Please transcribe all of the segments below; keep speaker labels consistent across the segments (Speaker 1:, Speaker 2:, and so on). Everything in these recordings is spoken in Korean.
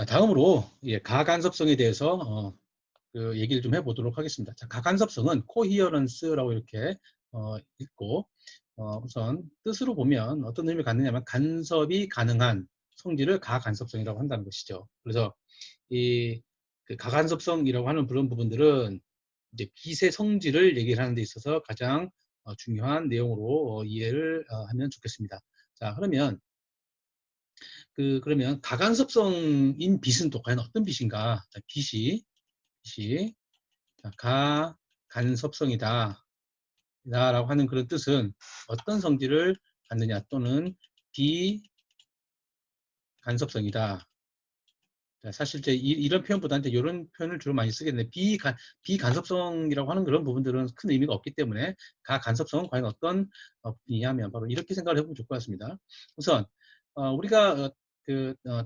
Speaker 1: 자, 다음으로 가간섭성에 대해서 얘기를 좀 해보도록 하겠습니다. 자, 가간섭성은 코히어런스라고 이렇게 읽고 우선 뜻으로 보면 어떤 의미를 갖느냐면 간섭이 가능한 성질을 가간섭성이라고 한다는 것이죠. 그래서 그 가간섭성이라고 하는 그런 부분들은 이제 빛의 성질을 얘기를 하는 데 있어서 가장 중요한 내용으로 이해를 하면 좋겠습니다. 자, 그러면 가간섭성인 빛은 또 과연 어떤 빛인가? 자, 빛이 가간섭성이다 라고 하는 그런 뜻은 어떤 성질을 갖느냐 또는 비간섭성이다. 자, 사실 이런 표현보다는 이런 표현을 주로 많이 쓰겠네. 비간섭성이라고 하는 그런 부분들은 큰 의미가 없기 때문에 가간섭성은 과연 어떤 분이냐면 바로 이렇게 생각을 해보면 좋을 것 같습니다. 우선 우리가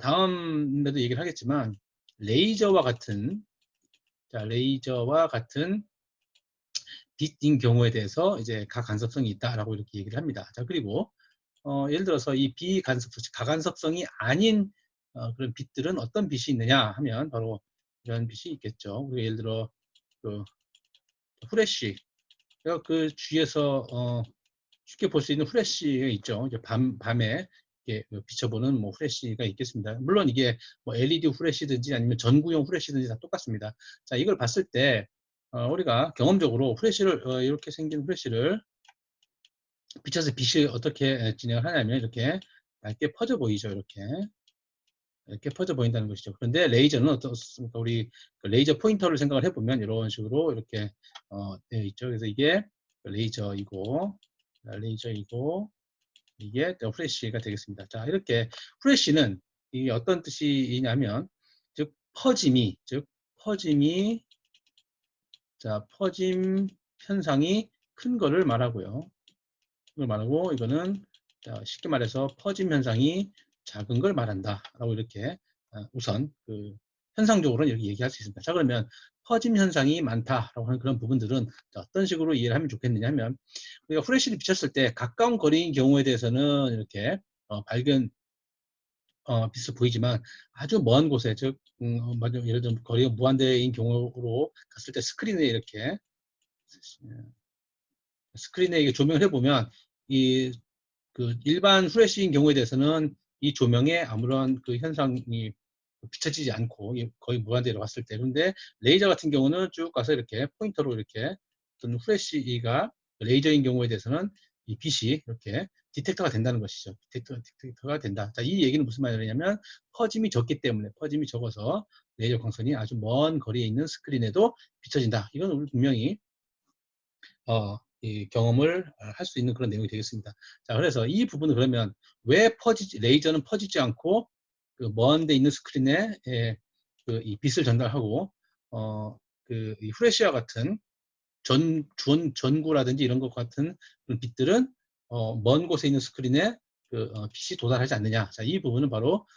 Speaker 1: 다음에도 얘기를 하겠지만 레이저와 같은 빛인 경우에 대해서 이제 가간섭성이 있다라고 이렇게 얘기를 합니다. 자, 그리고 예를 들어서 이 가간섭성이 아닌 그런 빛들은 어떤 빛이 있느냐 하면 바로 이런 빛이 있겠죠. 우리가 예를 들어 그 후레쉬, 그 주위에서 쉽게 볼 수 있는 후레쉬가 있죠. 이제 밤에 비춰보는 뭐 후레쉬가 있겠습니다. 물론 이게 뭐 LED 후레쉬든지 아니면 전구용 후레쉬든지 다 똑같습니다. 자, 이걸 봤을 때 우리가 경험적으로 후레쉬를 이렇게 생긴 후레쉬를 비춰서 빛이 어떻게 진행을 하냐면 이렇게 얇게 퍼져 보이죠. 이렇게 퍼져 보인다는 것이죠. 그런데 레이저는 어떻습니까? 우리 그 레이저 포인터를 생각을 해보면 이런 식으로 이렇게 되어 있죠. 그래서 이게 레이저이고 이게 후레쉬가 되겠습니다. 자, 이렇게 후레쉬는 이게 어떤 뜻이냐면 즉 퍼짐 현상이 큰 거를 말하고요. 이걸 말하고 이거는 쉽게 말해서 퍼짐 현상이 작은 걸 말한다 라고 이렇게 우선 현상적으로는 이렇게 얘기할 수 있습니다. 자, 그러면 퍼짐 현상이 많다라고 하는 그런 부분들은 어떤 식으로 이해를 하면 좋겠느냐 하면 우리가 후레쉬를 비쳤을 때 가까운 거리인 경우에 대해서는 이렇게 밝은 빛을 보이지만 아주 먼 곳에 즉 예를 들면 거리가 무한대인 경우로 갔을 때 스크린에 이게 조명을 해보면 일반 후레쉬인 경우에 대해서는 이 조명에 아무런 그 현상이 비춰지지 않고 거의 무한대로 갔을 때, 그런데 레이저 같은 경우는 쭉 가서 이렇게 포인터로 이렇게 어떤 후레쉬가 레이저인 경우에 대해서는 이 빛이 이렇게 디텍터가 된다는 것이죠. 디텍터가 된다. 자, 이 얘기는 무슨 말이냐면 퍼짐이 적기 때문에, 퍼짐이 적어서 레이저 광선이 아주 먼 거리에 있는 스크린에도 비춰진다. 이건 우리 분명히 이 경험을 할 수 있는 그런 내용이 되겠습니다. 자, 그래서 이 부분은 그러면 왜 레이저는 퍼지지 않고 그 먼 데 있는 스크린에 이 빛을 전달하고 이 후레쉬와 같은 전구라든지 이런 것 같은 그런 빛들은 먼 곳에 있는 스크린에 빛이 도달하지 않느냐. 자, 이 부분은 바로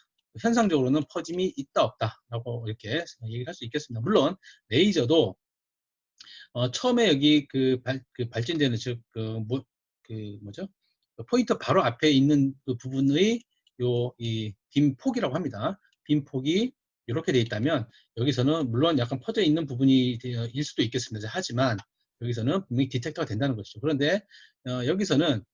Speaker 1: 현상적으로는 퍼짐이 있다 없다라고 이렇게 얘기를 할 수 있겠습니다. 물론 레이저도 처음에 여기 발진되는 즉 뭐죠? 포인터 바로 앞에 있는 그 부분의 이 빔폭이라고 합니다. 빔폭이 이렇게 돼 있다면 여기서는 물론 약간 퍼져 있는 부분이 일 수도 있겠습니다. 하지만 여기서는 분명히 디텍터가 된다는 것이죠. 그런데 여기서는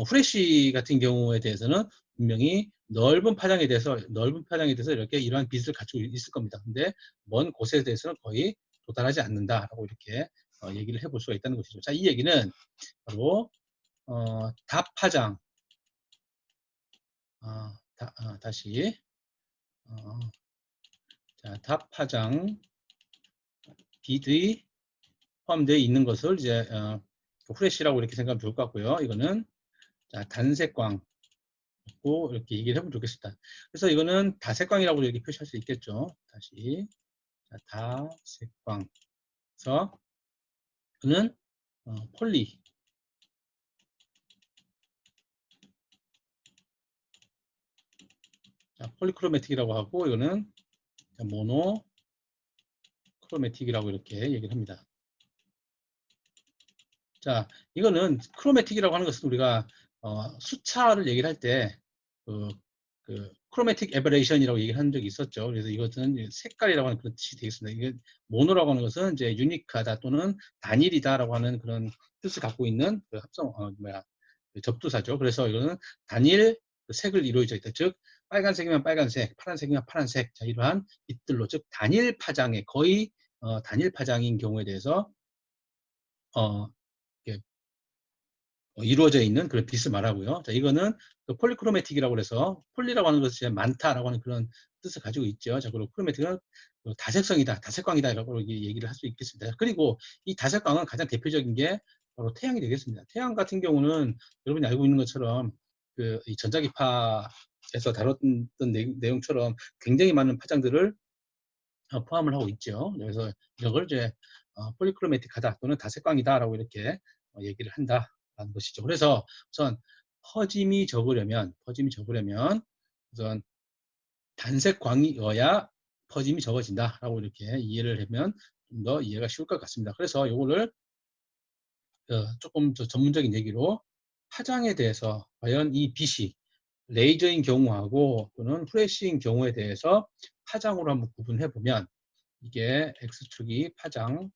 Speaker 1: 후레쉬 같은 경우에 대해서는 분명히 넓은 파장에 대해서 이렇게 이러한 빛을 갖추고 있을 겁니다. 근데 먼 곳에 대해서는 거의 도달하지 않는다라고 이렇게 얘기를 해볼 수가 있다는 것이죠. 자, 이 얘기는 바로 다파장 다시 자, 다파장 빛이 포함되어 있는 것을 이제 후레쉬라고 이렇게 생각하면 좋을 것 같고요. 이거는 자, 단색광 이렇게 얘기를 해보면 좋겠습니다. 그래서 이거는 다색광이라고 이렇게 표시할 수 있겠죠. 다시 자, 다색광. 그래서 이거는 폴리크로매틱이라고 하고 이거는 모노크로매틱이라고 이렇게 얘기를 합니다. 자, 이거는 크로매틱이라고 하는 것은 우리가 수차를 얘기를 할 때 크로매틱 에버레이션이라고 얘기를 한 적이 있었죠. 그래서 이것은 색깔이라고 하는 그런 뜻이 되겠습니다. 이게 모노라고 하는 것은 이제 유니크하다 또는 단일이다라고 하는 그런 뜻을 갖고 있는 그 합성 그 접두사죠. 그래서 이거는 단일 그 색을 이루어져 있다. 즉 빨간색이면 빨간색, 파란색이면 파란색. 자, 이러한 빛들로 즉 단일 파장의 거의 단일 파장인 경우에 대해서 어, 이루어져 있는 그런 빛을 말하고요. 자, 이거는 그 폴리크로매틱이라고 해서 폴리라고 하는 것이 많다라고 하는 그런 뜻을 가지고 있죠. 자, 그리고 크로매틱은 다색성이다, 다색광이다라고 얘기를 할 수 있겠습니다. 그리고 이 다색광은 가장 대표적인 게 바로 태양이 되겠습니다. 태양 같은 경우는 여러분이 알고 있는 것처럼 그 이 전자기파에서 다뤘던 내용처럼 굉장히 많은 파장들을 포함을 하고 있죠. 그래서 이걸 이제 폴리크로매틱하다 또는 다색광이다라고 이렇게 얘기를 한다라는 것이죠. 그래서 우선 퍼짐이 적으려면 우선 단색광이어야 퍼짐이 적어진다라고 이렇게 이해를 하면 좀 더 이해가 쉬울 것 같습니다. 그래서 이거를 조금 더 전문적인 얘기로 파장에 대해서 과연 이 빛이 레이저인 경우하고 또는 프레시인 경우에 대해서 파장으로 한번 구분해 보면 이게 X축이 파장입니다.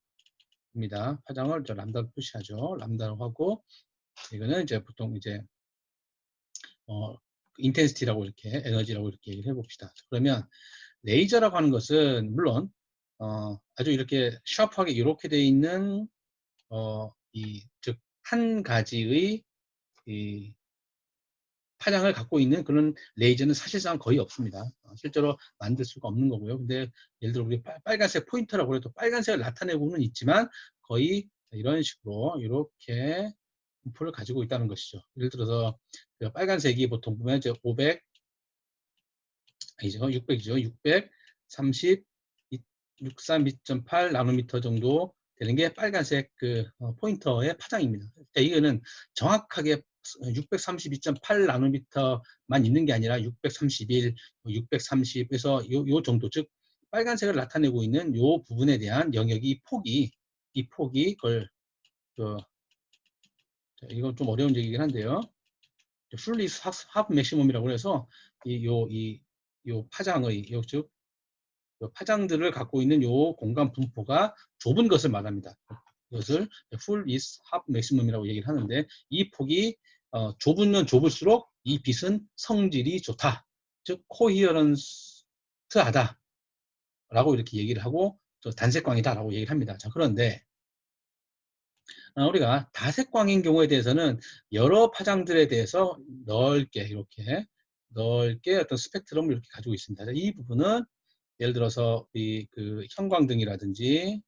Speaker 1: 파장을 저 람다로 표시하죠. 람다로 하고 이거는 이제 보통 이제 인텐시티라고 이렇게 에너지라고 이렇게 얘기를 해봅시다. 그러면 레이저라고 하는 것은 물론 아주 이렇게 샤프하게 이렇게 되어 있는 즉 한 가지의 이 파장을 갖고 있는 그런 레이저는 사실상 거의 없습니다. 실제로 만들 수가 없는 거고요. 근데 예를 들어 우리 빨간색 포인터라고 해도 빨간색을 나타내고는 있지만 거의 이런 식으로 이렇게 분포를 가지고 있다는 것이죠. 예를 들어서 그 빨간색이 보통 보면 이제 500 아니죠, 600이죠. 630 632.8 나노미터 정도 되는 게 빨간색 그 포인터의 파장입니다. 그러니까 이거는 정확하게 632.8 나노미터만 있는 게 아니라 631, 630에서 요 정도, 즉 빨간색을 나타내고 있는 요 부분에 대한 영역이 이 폭이 그걸 이거 좀 어려운 얘기긴 한데요. fully half maximum이라고 해서 요 파장의 즉 파장들을 갖고 있는 요 공간 분포가 좁은 것을 말합니다. 이것을 full is half maximum이라고 얘기를 하는데 이 폭이 좁으면 좁을수록 이 빛은 성질이 좋다. 즉 코히어런스하다 라고 이렇게 얘기를 하고 단색광이다 라고 얘기를 합니다. 자, 그런데 우리가 다색광인 경우에 대해서는 여러 파장들에 대해서 이렇게 넓게 어떤 스펙트럼을 이렇게 가지고 있습니다. 이 부분은 예를 들어서 그 형광등이라든지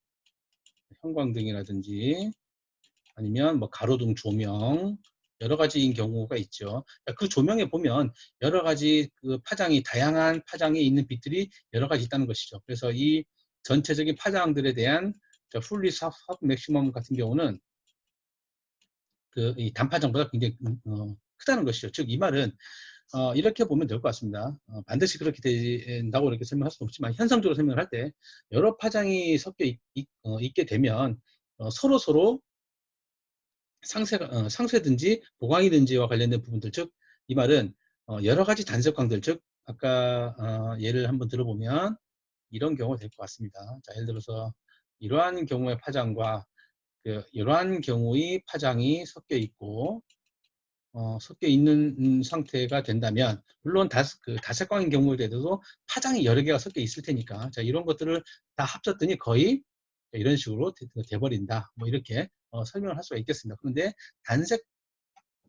Speaker 1: 아니면 뭐 가로등 조명 여러 가지인 경우가 있죠. 그 조명에 보면 여러 가지 그 파장이 다양한 파장에 있는 빛들이 여러 가지 있다는 것이죠. 그래서 이 전체적인 파장들에 대한 fully half maximum 같은 경우는 이 단파장보다 굉장히 크다는 것이죠. 즉 이 말은 이렇게 보면 될 것 같습니다. 반드시 그렇게 된다고 이렇게 설명할 수는 없지만 현상적으로 설명을 할 때 여러 파장이 섞여 있게 되면 서로 상쇄든지 보강이든지와 관련된 부분들, 즉 이 말은 여러 가지 단색광들, 즉 아까 예를 한번 들어보면 이런 경우가 될 것 같습니다. 자, 예를 들어서 이러한 경우의 파장과 이러한 경우의 파장이 섞여 있는 상태가 된다면, 물론 다색광인 경우에 대해서도 파장이 여러 개가 섞여 있을 테니까, 자, 이런 것들을 다 합쳤더니 거의 이런 식으로 돼버린다. 뭐 이렇게 설명을 할 수가 있겠습니다. 그런데 단색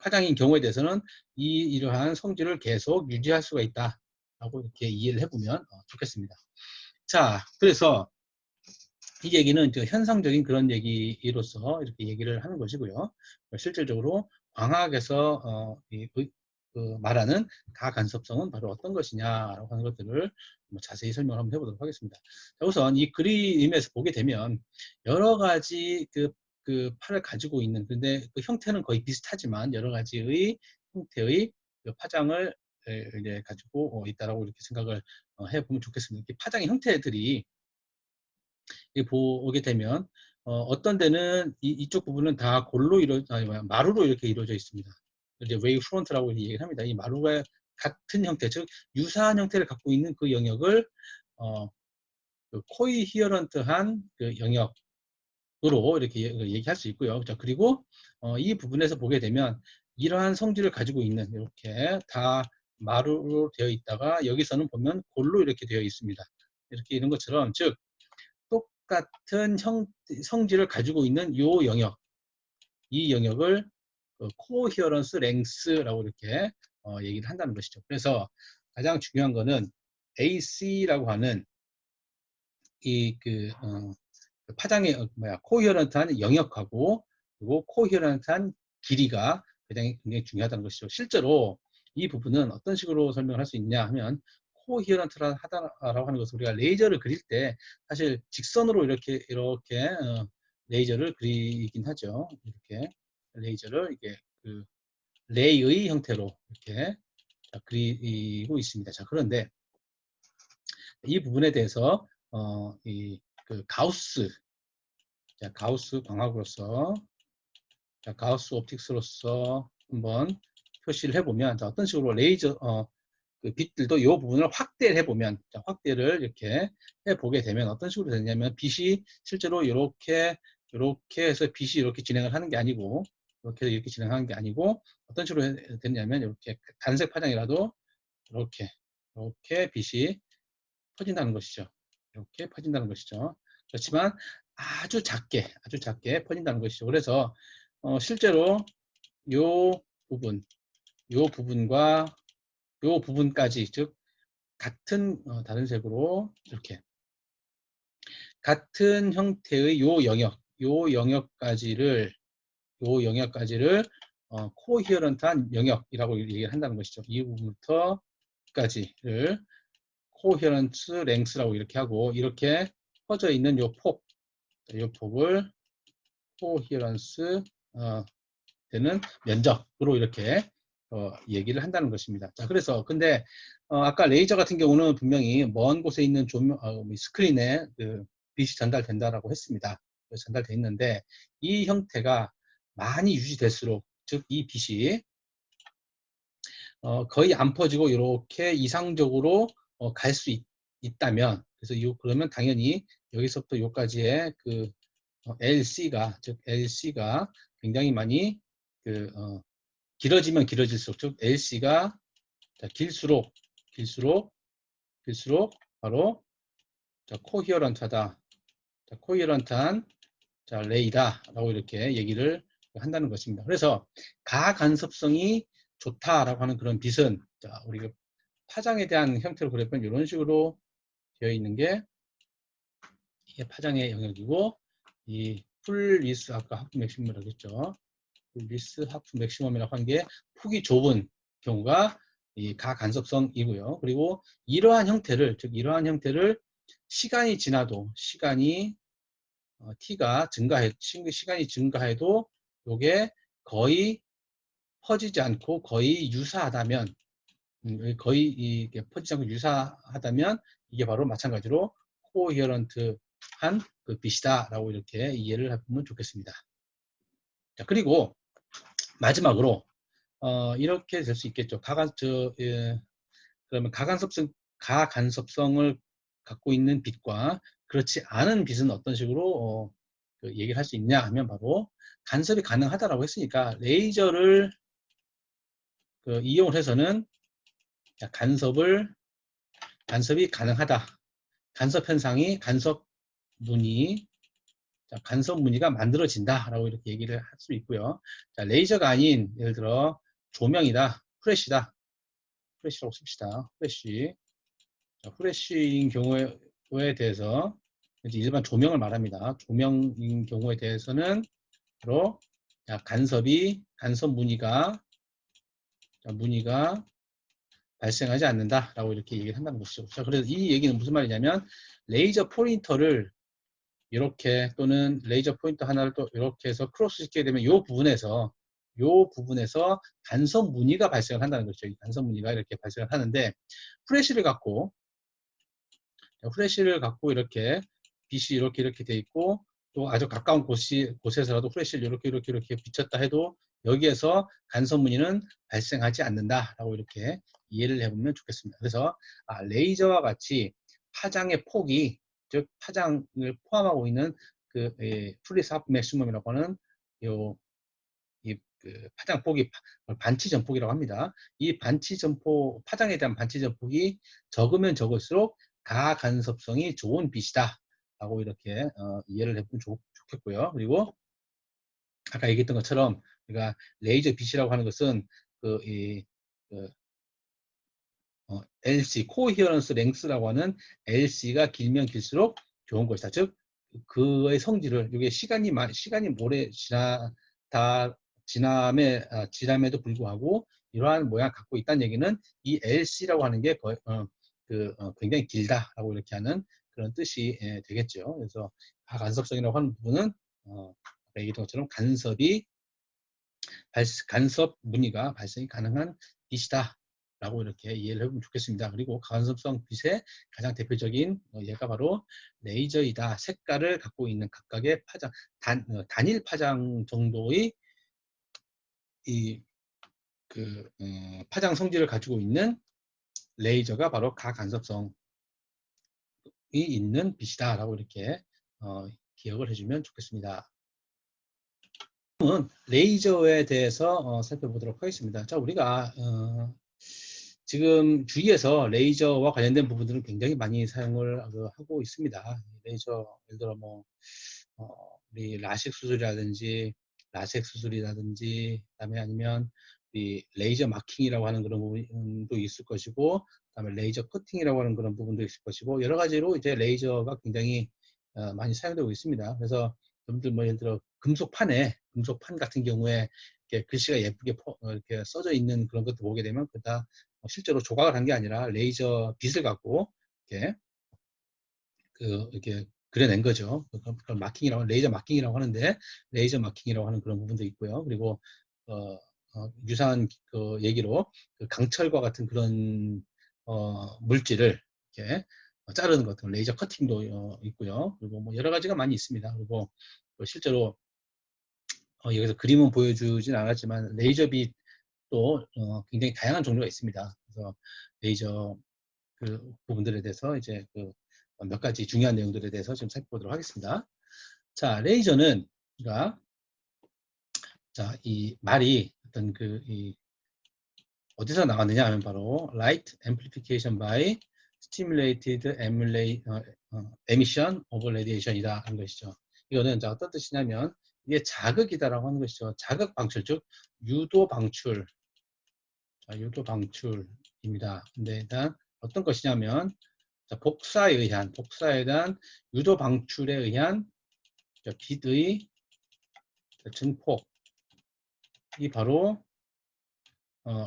Speaker 1: 파장인 경우에 대해서는 이러한 성질을 계속 유지할 수가 있다라고 이렇게 이해를 해보면 좋겠습니다. 자, 그래서 이 얘기는 현상적인 그런 얘기로서 이렇게 얘기를 하는 것이고요. 실질적으로 광학에서 말하는 가간섭성은 바로 어떤 것이냐라고 하는 것들을 자세히 설명을 한번 해보도록 하겠습니다. 자, 우선 이 그림에서 보게 되면 여러 가지 그 팔을 가지고 있는, 근데 그 형태는 거의 비슷하지만 여러 가지의 형태의 그 파장을 이제 가지고 있다라고 이렇게 생각을 해보면 좋겠습니다. 이 파장의 형태들이 보게 되면 어떤 데는 이쪽 부분은 다 마루로 이렇게 이루어져 있습니다. 이제 웨이브 프론트라고 얘기를 합니다. 이 마루가 같은 형태, 즉 유사한 형태를 갖고 있는 그 영역을 그 코히어런트한 그 영역으로 이렇게 얘기할 수 있고요. 자, 그리고 이 부분에서 보게 되면 이러한 성질을 가지고 있는, 이렇게 다 마루로 되어 있다가 여기서는 보면 골로 이렇게 되어 있습니다. 이렇게 이런 것처럼, 즉 똑같은 성질을 가지고 있는 요 영역, 이 영역을 코히어런스 랭스라고 이렇게 얘기를 한다는 것이죠. 그래서 가장 중요한 거는 AC라고 하는 그 파장의 코히어런트한 영역하고, 그리고 코히어런트한 길이가 굉장히 중요하다는 것이죠. 실제로 이 부분은 어떤 식으로 설명을 할 수 있냐 하면, 코히어런트라고 하는 것은 우리가 레이저를 그릴 때 사실 직선으로 이렇게 레이저를 그리긴 하죠. 이렇게 레이저를 이게 그 레이의 형태로 이렇게 그리고 있습니다. 자, 그런데 이 부분에 대해서 그 가우스 광학으로서, 가우스 옵틱스로서 한번 표시를 해보면, 자, 어떤 식으로 레이저 그 빛들도 이 부분을 확대를 해보면, 자, 확대를 이렇게 해보게 되면 어떤 식으로 되냐면, 빛이 실제로 이렇게 해서 빛이 이렇게 진행을 하는 게 아니고, 이렇게 진행하는 게 아니고, 어떤 식으로 되냐면, 이렇게 단색 파장이라도 이렇게 빛이 퍼진다는 것이죠. 이렇게 퍼진다는 것이죠. 그렇지만 아주 작게 퍼진다는 것이죠. 그래서 실제로 요 부분과 요 부분까지, 즉 같은 다른 색으로 이렇게 같은 형태의 요 영역까지를 코히어런트한 영역이라고 얘기를 한다는 것이죠. 이 부분부터까지를 코히어런스 랭스라고 이렇게 하고, 이렇게 퍼져 있는 요 폭을 코히어런스 되는 면적으로 이렇게 얘기를 한다는 것입니다. 자, 그래서 근데 아까 레이저 같은 경우는 분명히 먼 곳에 있는 스크린에 그 빛이 전달된다라고 했습니다. 전달돼 있는데, 이 형태가 많이 유지될수록, 즉 이 빛이 거의 안 퍼지고 이렇게 이상적으로 갈 수 있다면, 그래서 그러면 당연히 여기서부터 여기까지의 그 LC가 굉장히 많이 길어지면 길어질수록, 즉 LC가 길수록 바로 코히어런트하다, 코히어런트한 레이다라고 이렇게 얘기를 한다는 것입니다. 그래서 가간섭성이 좋다라고 하는 그런 빛은, 우리가 파장에 대한 형태로 그렸면 이런 식으로 되어 있는 게 이게 파장의 영역이고, 이 풀리스 아까 하프 맥시멈이라고 했죠. 풀리스 하프 맥시멈이라고 하는 게 폭이 좁은 경우가 이 가간섭성이고요. 그리고 이러한 형태를 시간이 지나도, t가 시간이 증가해도 이게 거의 퍼지지 않고 거의 유사하다면, 이게 바로 마찬가지로 코히어런트한 그 빛이다라고 이렇게 이해를 해보면 좋겠습니다. 자, 그리고 마지막으로 이렇게 될 수 있겠죠. 그러면 가간섭성을 갖고 있는 빛과 그렇지 않은 빛은 어떤 식으로 얘기를 할 수 있냐 하면, 바로 간섭이 가능하다라고 했으니까 레이저를 이용을 해서는 간섭이 가능하다. 간섭 무늬가 만들어진다라고 이렇게 얘기를 할 수 있고요. 자, 레이저가 아닌, 예를 들어 조명이다, 프레시라고 씁시다. 프레시인 경우에 대해서 이제 일반 조명을 말합니다. 조명인 경우에 대해서는 바로 간섭 무늬가 발생하지 않는다라고 이렇게 얘기를 한다는 것이죠. 자, 그래서 이 얘기는 무슨 말이냐면, 레이저 포인터를 이렇게, 또는 레이저 포인터 하나를 또 이렇게 해서 크로스 시키게 되면 이 부분에서 간섭 무늬가 발생을 한다는 것이죠. 이 간섭 무늬가 이렇게 발생을 하는데, 후레쉬를 갖고 이렇게 빛이 이렇게 돼 있고, 또 아주 가까운 곳에서라도 후레쉬를 이렇게 비쳤다 해도 여기에서 간섭 무늬는 발생하지 않는다라고 이렇게 이해를 해보면 좋겠습니다. 그래서 레이저와 같이 파장의 폭이, 즉 파장을 포함하고 있는 그 프리스 하프 맥시멈이라고 하는 그 파장 폭이 반치 전폭이라고 합니다. 이 반치 전폭, 파장에 대한 반치 전폭이 적으면 적을수록 가간섭성이 좋은 빛이다 라고 이렇게 이해를 해보면 좋겠고요. 그리고 아까 얘기했던 것처럼 우리가 레이저 빛이라고 하는 것은 그 LC, 코히어런스 랭스라고 하는 LC가 길면 길수록 좋은 것이다. 즉, 그의 성질을, 이게 시간이 오래 지남에도 불구하고 이러한 모양을 갖고 있다는 얘기는 이 LC라고 하는 게 굉장히 길다라고 이렇게 하는 그런 뜻이 되겠죠. 그래서 간섭성이라고 하는 부분은 아까 얘기했던 것처럼 간섭 무늬가 발생이 가능한 빛이다 라고 이렇게 이해를 해보면 좋겠습니다. 그리고 간섭성 빛의 가장 대표적인 예가 바로 레이저이다. 색깔을 갖고 있는 각각의 파장, 단일 파장 정도의 파장 성질을 가지고 있는 레이저가 바로 가간섭성이 있는 빛이다 라고 이렇게 기억을 해주면 좋겠습니다. 다음은 레이저에 대해서 살펴보도록 하겠습니다. 자, 우리가 지금 주위에서 레이저와 관련된 부분들을 굉장히 많이 사용을 하고 있습니다. 레이저, 예를 들어 우리 라식 수술이라든지 라섹 수술이라든지, 그다음에 아니면 이 레이저 마킹이라고 하는 그런 부분도 있을 것이고, 그다음에 레이저 커팅이라고 하는 그런 부분도 있을 것이고, 여러 가지로 이제 레이저가 굉장히 많이 사용되고 있습니다. 그래서 여러분들 예를 들어 금속판 같은 경우에 이렇게 글씨가 예쁘게 이렇게 써져 있는 그런 것도 보게 되면 그다 실제로 조각을 한 게 아니라 레이저 빛을 갖고 이렇게 그려낸 거죠. 그걸 마킹이라고, 레이저 마킹이라고 하는데, 레이저 마킹이라고 하는 그런 부분도 있고요. 그리고 유사한 얘기로 강철과 같은 그런 물질을 이렇게 자르는 것 같은 레이저 커팅도 있고요. 그리고 뭐 여러 가지가 많이 있습니다. 그리고 실제로 여기서 그림은 보여주진 않았지만 레이저 빛도 굉장히 다양한 종류가 있습니다. 그래서 레이저 부분들에 대해서 이제 몇 가지 중요한 내용들에 대해서 좀 살펴보도록 하겠습니다. 자, 레이저는 이 말이 어떤 어디서 나왔느냐 하면 바로 Light Amplification by Stimulated Emission of Radiation이다 하는 것이죠. 이거는 어떤 뜻이냐면 이게 자극이다라고 하는 것이죠. 자극 방출, 즉 유도 방출. 자, 유도 방출입니다. 근데 일단 어떤 것이냐면 복사에 의한 유도 방출에 의한 빛의 증폭이 바로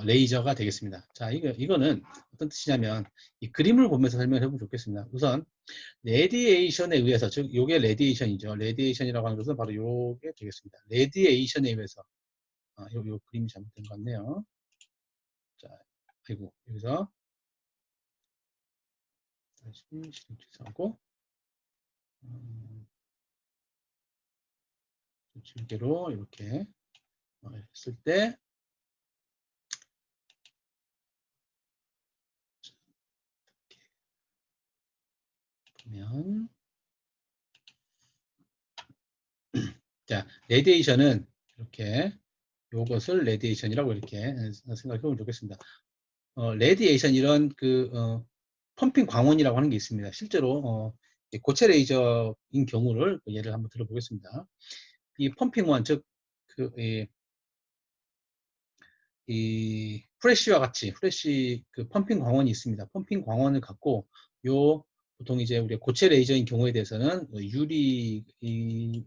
Speaker 1: 레이저가 되겠습니다. 자, 이거는 어떤 뜻이냐면 이 그림을 보면서 설명해 보면 좋겠습니다. 우선 레디에이션에 의해서, 즉 요게 레디에이션이죠. 레디에이션이라고 하는 것은 바로 요게 되겠습니다. 레디에이션에 의해서 요 그림이 잘못된 것 같네요. 자, 아이고, 여기서 다시 실행 취소하고 질개로 이렇게 했을 때 보면 자, 레디에이션은 이렇게 요것을 레디에이션이라고 이렇게 생각해 보면 좋겠습니다. 레디에이션 이런 펌핑 광원이라고 하는 게 있습니다. 실제로 고체 레이저인 경우를 예를 한번 들어보겠습니다. 이 펌핑원, 즉 이 프레쉬와 같이 프레쉬 펌핑 광원이 있습니다. 펌핑 광원을 갖고 보통 이제 우리 고체 레이저인 경우에 대해서는 유리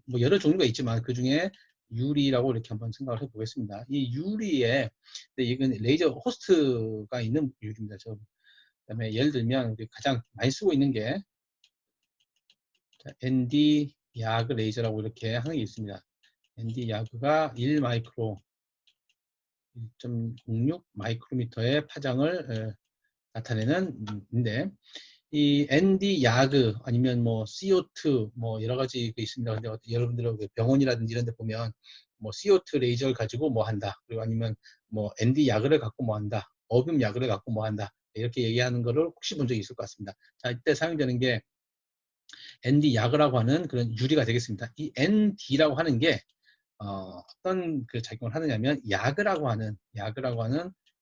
Speaker 1: 뭐 여러 종류가 있지만 그 중에 유리라고 이렇게 한번 생각을 해보겠습니다. 이 유리에 이건 레이저 호스트가 있는 유리입니다. 그다음에 예를 들면 우리 가장 많이 쓰고 있는 게 ND 야그 레이저라고 이렇게 하는 게 있습니다. ND 야그가 1 마이크로 1.06 마이크로미터의 파장을 나타내는 인데, 이 ND 야그 아니면 뭐 CO2 뭐 여러 가지 있습니다. 근데 여러분들 병원이라든지 이런 데 보면 뭐 CO2 레이저를 가지고 뭐 한다. 그리고 아니면 뭐 ND 야그를 갖고 뭐 한다. 어뷸 야그를 갖고 뭐 한다. 이렇게 얘기하는 거를 혹시 본 적이 있을 것 같습니다. 자, 이때 사용되는 게 ND 야그라고 하는 그런 유리가 되겠습니다. 이 ND라고 하는 게 어떤 그 작용을 하느냐면 야그라고 하는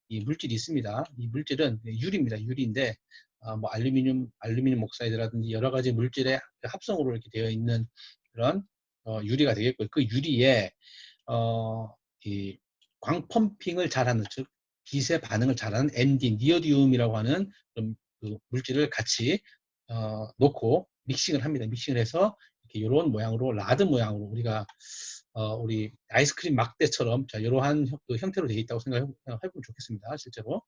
Speaker 1: 이 물질이 있습니다. 이 물질은 유리입니다. 유리인데 뭐 알루미늄 옥사이드라든지 여러 가지 물질의 합성으로 이렇게 되어 있는 그런 유리가 되겠고요. 그 유리에 이 광펌핑을 잘하는, 즉 빛의 반응을 잘하는 ND, 니오디움이라고 하는 그 물질을 같이 놓고 믹싱을 합니다. 믹싱을 해서 이렇게 이런 모양으로, 라드 모양으로, 우리 아이스크림 막대처럼 자 이러한 그 형태로 되어 있다고 생각해보면 좋겠습니다. 실제로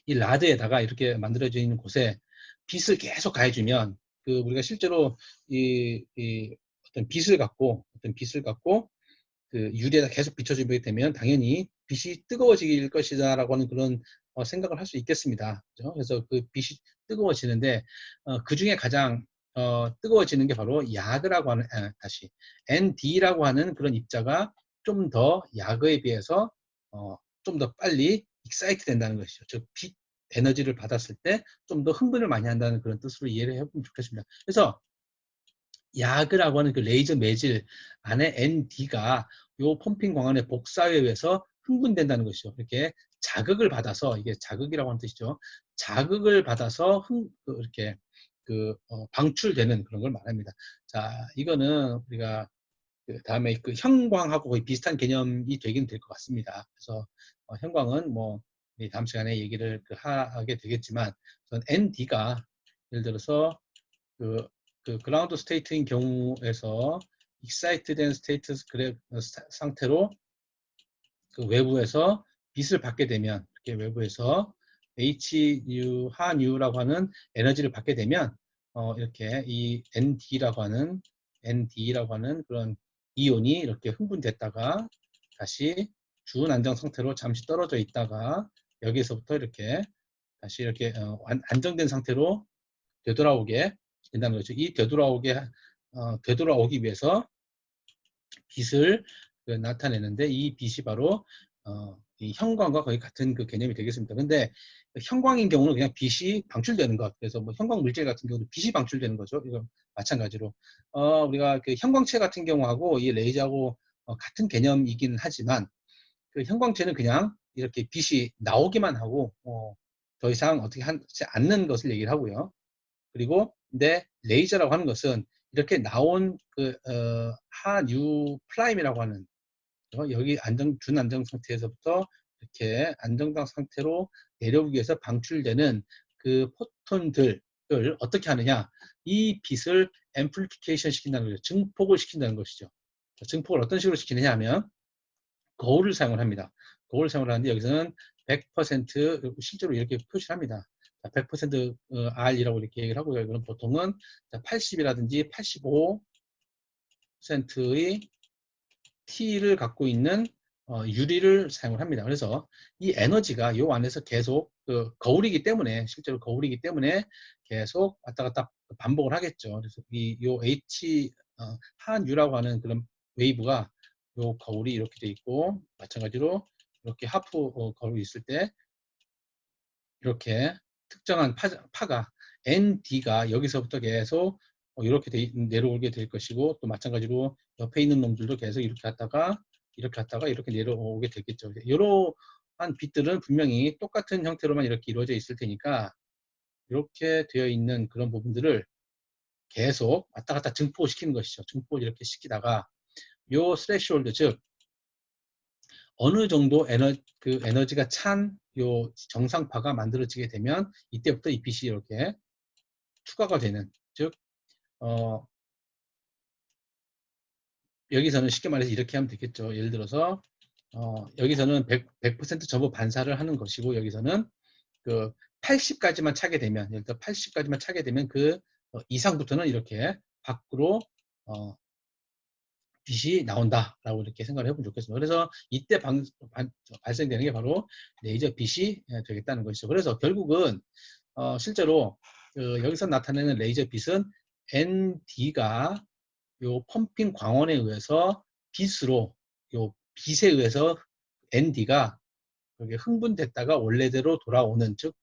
Speaker 1: 이 라드에다가 이렇게 만들어져 있는 곳에 빛을 계속 가해주면 우리가 실제로 어떤 빛을 갖고 그 유리에다 계속 비춰주게 되면 당연히 빛이 뜨거워질 것이다라고 하는 그런 생각을 할 수 있겠습니다. 그죠? 그래서 그 빛이 뜨거워지는데 그 중에 가장 뜨거워지는 게 바로 야그라고 하는 ND라고 하는 그런 입자가 좀 더 야그에 비해서 좀 더 빨리 익사이트 된다는 것이죠. 즉 빛 에너지를 받았을 때 좀 더 흥분을 많이 한다는 그런 뜻으로 이해를 해보면 좋겠습니다. 그래서 야그라고 하는 그 레이저 매질 안에 ND가 요 펌핑 광원의 복사에 의해서 흥분된다는 것이죠. 이렇게 자극을 받아서, 이게 자극이라고 하는 뜻이죠. 자극을 받아서 이렇게 방출되는 그런 걸 말합니다. 자, 이거는 우리가 그 다음에 그 형광하고 거의 비슷한 개념이 되긴 될 것 같습니다. 그래서 형광은 뭐 다음 시간에 얘기를 하게 되겠지만, ND가 예를 들어서 그라운드 스테이트인 경우에서 익사이트 된 스테이트 상태로 그 외부에서 빛을 받게 되면, 이렇게 외부에서 HU, 하뉴라고 하는 에너지를 받게 되면 이렇게 이 ND라고 하는 그런 이온이 이렇게 흥분됐다가 다시 준안정 상태로 잠시 떨어져 있다가 여기서부터 이렇게 다시 이렇게 안정된 상태로 되돌아오게 된다는 거죠. 이 되돌아오기 위해서 빛을 나타내는데, 이 빛이 바로 이 형광과 거의 같은 그 개념이 되겠습니다. 근데 형광인 경우는 그냥 빛이 방출되는 것. 그래서 뭐 형광 물질 같은 경우도 빛이 방출되는 거죠. 이거 마찬가지로 우리가 그 형광체 같은 경우하고 이 레이저하고 같은 개념이긴 하지만, 그 형광체는 그냥 이렇게 빛이 나오기만 하고 더 이상 어떻게 하지 않는 것을 얘기를 하고요. 그리고 근데 레이저라고 하는 것은 이렇게 나온 하뉴 프라임이라고 하는 여기 준안정 상태에서부터 이렇게 안정당 상태로 내려오기 위해서 방출되는 그 포톤들을 어떻게 하느냐, 이 빛을 앰플리피케이션 시킨다는 거죠. 증폭을 시킨다는 것이죠. 증폭을 어떤 식으로 시키느냐 하면 거울을 사용을 합니다. 거울을 사용을 하는데 여기서는 100% 실제로 이렇게 표시를 합니다. 100% R이라고 이렇게 얘기를 하고요. 이거는 보통은 80이라든지 85%의 T를 갖고 있는 유리를 사용을 합니다. 그래서 이 에너지가 이 안에서 계속 거울이기 때문에, 실제로 거울이기 때문에 계속 왔다 갔다 반복을 하겠죠. 그래서 요 한유라고 하는 그런 웨이브가 요 거울이 이렇게 돼 있고, 마찬가지로 이렇게 하프 거울이 있을 때 이렇게 특정한 파가 ND가 여기서부터 계속 이렇게 내려오게 될 것이고, 또 마찬가지로 옆에 있는 놈들도 계속 이렇게 갔다가 이렇게 내려오게 되겠죠. 이러한 빛들은 분명히 똑같은 형태로만 이렇게 이루어져 있을 테니까 이렇게 되어 있는 그런 부분들을 계속 왔다 갔다 증폭시키는 것이죠. 증폭을 이렇게 시키다가 요 스레시홀드, 즉 어느 정도 에너지가 찬 요 정상파가 만들어지게 되면 이때부터 이 빛이 이렇게 추가가 되는, 즉 여기서는 쉽게 말해서 이렇게 하면 되겠죠. 예를 들어서 여기서는 100% 전부 반사를 하는 것이고, 여기서는 그 80까지만 차게 되면, 예를 들어 80까지만 차게 되면 그 이상부터는 이렇게 밖으로 빛이 나온다라고 이렇게 생각을 해보면 좋겠습니다. 그래서 이때 발생되는 게 바로 레이저 빛이 되겠다는 것이죠. 그래서 결국은 실제로 여기서 나타내는 레이저 빛은 ND가 요 펌핑 광원에 의해서 빛에 의해서 ND가 그게 흥분됐다가 원래대로 돌아오는, 즉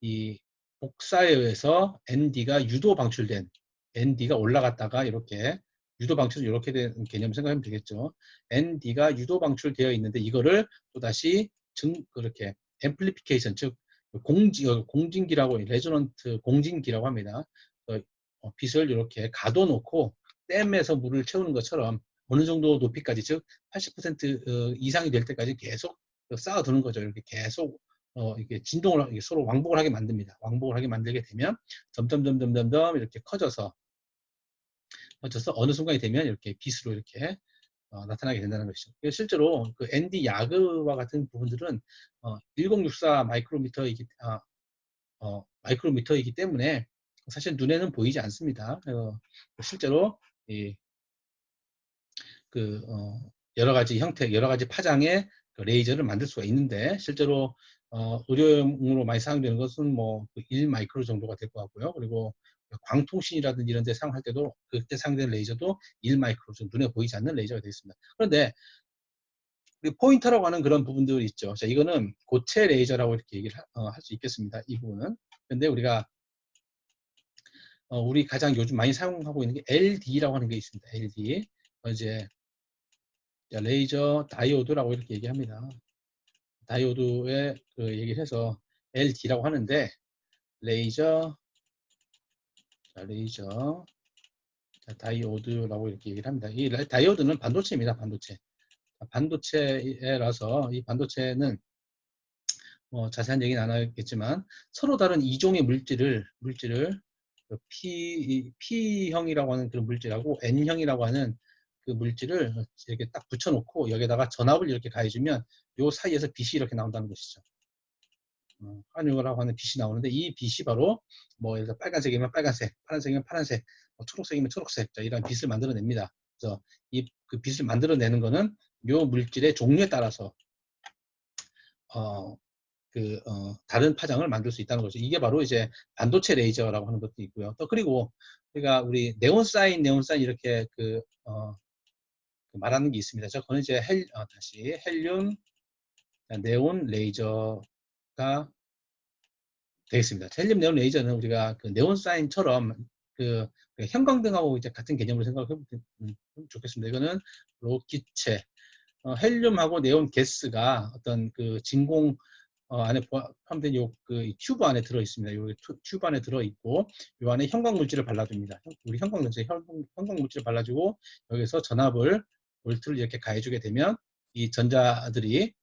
Speaker 1: 이 복사에 의해서 ND가 유도 방출된, ND가 올라갔다가 이렇게 유도 방출, 이렇게 된 개념 생각하면 되겠죠. ND가 유도 방출되어 있는데 이거를 또다시 그렇게 앰플리피케이션, 즉 공진기라고, 레조넌트 공진기라고 합니다. 빛을 이렇게 가둬놓고 댐에서 물을 채우는 것처럼 어느 정도 높이까지, 즉 80% 이상이 될 때까지 계속 쌓아두는 거죠. 이렇게 계속 이렇게 진동을, 이렇게 서로 왕복을 하게 만듭니다. 왕복을 하게 만들게 되면 점점 이렇게 커져서 어느 순간이 되면 이렇게 빛으로 이렇게 나타나게 된다는 것이죠. 실제로 그 ND 야그와 같은 부분들은 1064 마이크로미터이기 때문에 사실 눈에는 보이지 않습니다. 실제로 여러 가지 형태, 여러 가지 파장의 그 레이저를 만들 수가 있는데, 실제로 의료용으로 많이 사용되는 것은 뭐 1마이크로 정도가 될 것 같고요. 그리고 광통신이라든지 이런 데 사용할 때도, 그때 사용되는 레이저도 1마이크로, 좀 눈에 보이지 않는 레이저가 되겠습니다. 그런데 우리 포인터라고 하는 그런 부분들이 있죠. 자, 이거는 고체 레이저라고 이렇게 얘기를 할 수 있겠습니다. 이 부분은. 근데 우리가 우리 가장 요즘 많이 사용하고 있는 게 LD라고 하는 게 있습니다. LD. 이제 레이저 다이오드라고 이렇게 얘기합니다. 다이오드에 그 얘기를 해서 LD라고 하는데, 레이저 다이오드라고 이렇게 얘기를 합니다. 이 다이오드는 반도체입니다. 반도체라서 이 반도체는 자세한 얘기는 안 하겠지만 서로 다른 이종의 물질을 P형이라고 하는 그런 물질하고 N형이라고 하는 그 물질을 이렇게 딱 붙여놓고 여기다가 전압을 이렇게 가해주면 요 사이에서 빛이 이렇게 나온다는 것이죠. 환유라고 하는 빛이 나오는데, 이 빛이 바로 뭐 예를 들어 빨간색이면 빨간색, 파란색이면 파란색, 초록색이면 초록색, 자, 이런 빛을 만들어냅니다. 그래서 그 빛을 만들어내는 거는 요 물질의 종류에 따라서 다른 파장을 만들 수 있다는 거죠. 이게 바로 이제 반도체 레이저라고 하는 것도 있고요. 또 그리고 우리가 네온사인 이렇게 말하는 게 있습니다. 그거는 이제 헬륨 네온 레이저가 되겠습니다. 헬륨 네온 레이저는 우리가 그 네온사인처럼 그 형광등하고 이제 같은 개념으로 생각해 보면 좋겠습니다. 이거는 기체, 헬륨하고 네온 가스가 어떤 그 진공 안에 포함된 그 튜브 안에 들어 있습니다. 요 튜브 안에 들어 있고, 요 안에 형광 물질을 발라줍니다. 우리 형광 물질을 발라주고 여기서 볼트를 이렇게 가해주게 되면 이 전자들이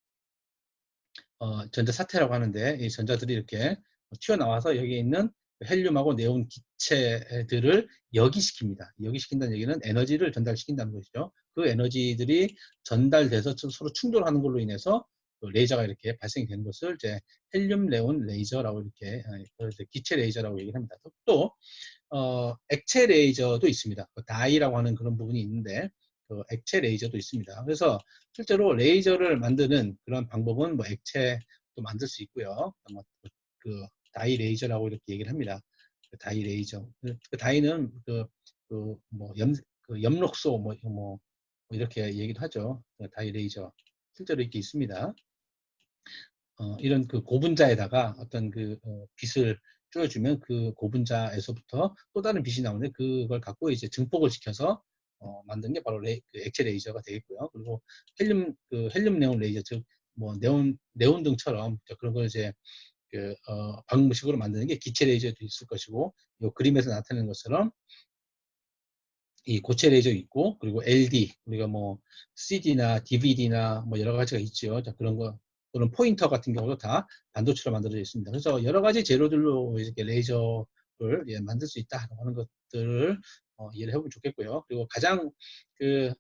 Speaker 1: 전자사태라고 하는데, 이 전자들이 이렇게 튀어나와서 여기에 있는 헬륨하고 네온 기체들을 역이시킵니다. 역이시킨다는 얘기는 에너지를 전달시킨다는 것이죠. 그 에너지들이 전달돼서 서로 충돌하는 걸로 인해서 레이저가 이렇게 발생이 되는 것을 이제 헬륨 네온 레이저라고 이렇게 기체 레이저라고 얘기를 합니다. 또 액체 레이저도 있습니다. 다이라고 하는 그런 부분이 있는데, 액체 레이저도 있습니다. 그래서 실제로 레이저를 만드는 그런 방법은 뭐 액체도 만들 수 있고요. 그 다이 레이저라고 이렇게 얘기를 합니다. 그 다이 레이저. 그 다이는 염록소 이렇게 얘기도 하죠. 다이 레이저. 실제로 이렇게 있습니다. 이런 그 고분자에다가 어떤 빛을 쬐어주면 그 고분자에서부터 또 다른 빛이 나오는데, 그걸 갖고 이제 증폭을 시켜서 만든 게 바로 그 액체 레이저가 되겠고요. 그리고 헬륨 네온 레이저, 즉 뭐 네온등처럼 그런 걸 이제 방음식으로 만드는 게 기체 레이저도 있을 것이고, 이 그림에서 나타내는 것처럼 이 고체 레이저 있고, 그리고 LD, 우리가 뭐 CD나 DVD나 뭐 여러 가지가 있죠. 자, 그런 거, 또는 포인터 같은 경우도 다 반도체로 만들어져 있습니다. 그래서 여러 가지 재료들로 이렇게 레이저를 만들 수 있다라고 하는 것들을 이해를 해보면 좋겠고요. 그리고 가장 그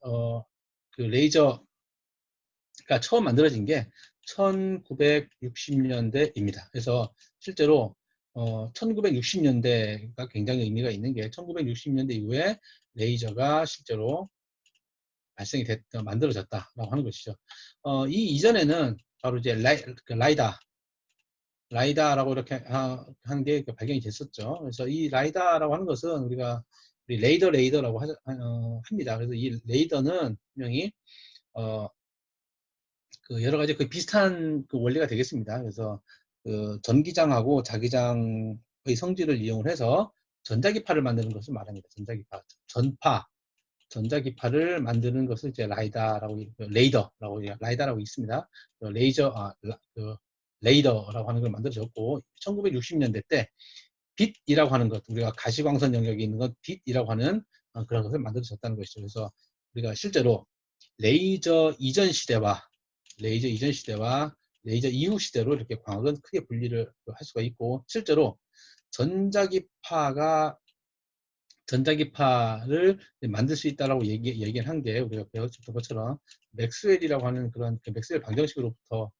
Speaker 1: 레이저가 처음 만들어진 게 1960년대입니다. 그래서 실제로 1960년대가 굉장히 의미가 있는 게, 1960년대 이후에 레이저가 실제로 만들어졌다라고 하는 것이죠. 이 이전에는 바로 이제 라이다라고 이렇게 하는 게 발견이 됐었죠. 그래서 이 라이다라고 하는 것은 우리 레이더라고 합니다. 그래서 이 레이더는 분명히 그 여러 가지 그 비슷한 그 원리가 되겠습니다. 그래서 그 전기장하고 자기장의 성질을 이용을 해서 전자기파를 만드는 것을 말합니다. 전자기파, 전자기파를 만드는 것을 이제 레이더라고 있습니다. 레이더라고 하는 걸 만들어졌고 1960년대 때 빛이라고 하는 것, 우리가 가시광선 영역에 있는 것, 빛이라고 하는 그런 것을 만들어졌다는 것이죠. 그래서 우리가 실제로 레이저 이전 시대와 레이저 이후 시대로 이렇게 광학은 크게 분리를 할 수가 있고, 실제로 전자기파를 만들 수 있다라고 얘기를 한 게 우리가 배웠던 것처럼 맥스웰이라고 하는 그런 그 맥스웰 방정식으로부터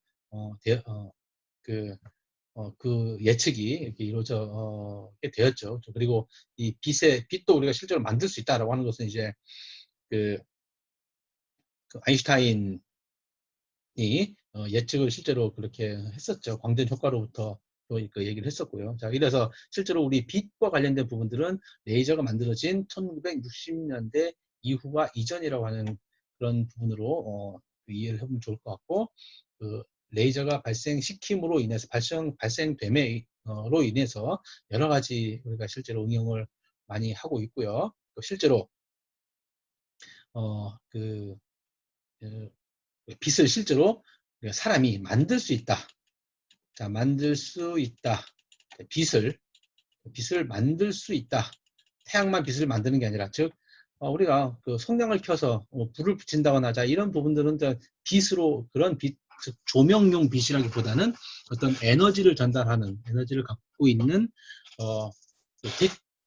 Speaker 1: 그 예측이 이렇게 이루어져 되었죠. 그리고 이 빛도 우리가 실제로 만들 수 있다라고 하는 것은 이제 그 아인슈타인이 예측을 실제로 그렇게 했었죠. 광전 효과로부터 그 얘기를 했었고요. 자, 이래서 실제로 우리 빛과 관련된 부분들은 레이저가 만들어진 1960년대 이후와 이전이라고 하는 그런 부분으로 이해를 해보면 좋을 것 같고, 그 레이저가 발생시킴으로 인해서 발생됨으로 인해서 여러 가지 우리가 실제로 응용을 많이 하고 있고요. 또 실제로 그 빛을 실제로 사람이 만들 수 있다. 자, 만들 수 있다. 빛을 만들 수 있다. 태양만 빛을 만드는 게 아니라, 즉 우리가 그 성냥을 켜서 불을 붙인다거나, 자, 이런 부분들은 빛으로, 그런 빛, 즉 조명용 빛이라기보다는 어떤 에너지를 전달하는, 에너지를 갖고 있는 그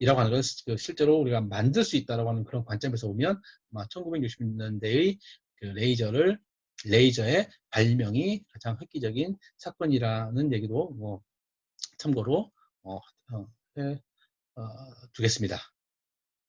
Speaker 1: 빛이라고 하는 것은 실제로 우리가 만들 수 있다라고 하는 그런 관점에서 보면 1960년대의 그 레이저의 발명이 가장 획기적인 사건이라는 얘기도 참고로 해 두겠습니다.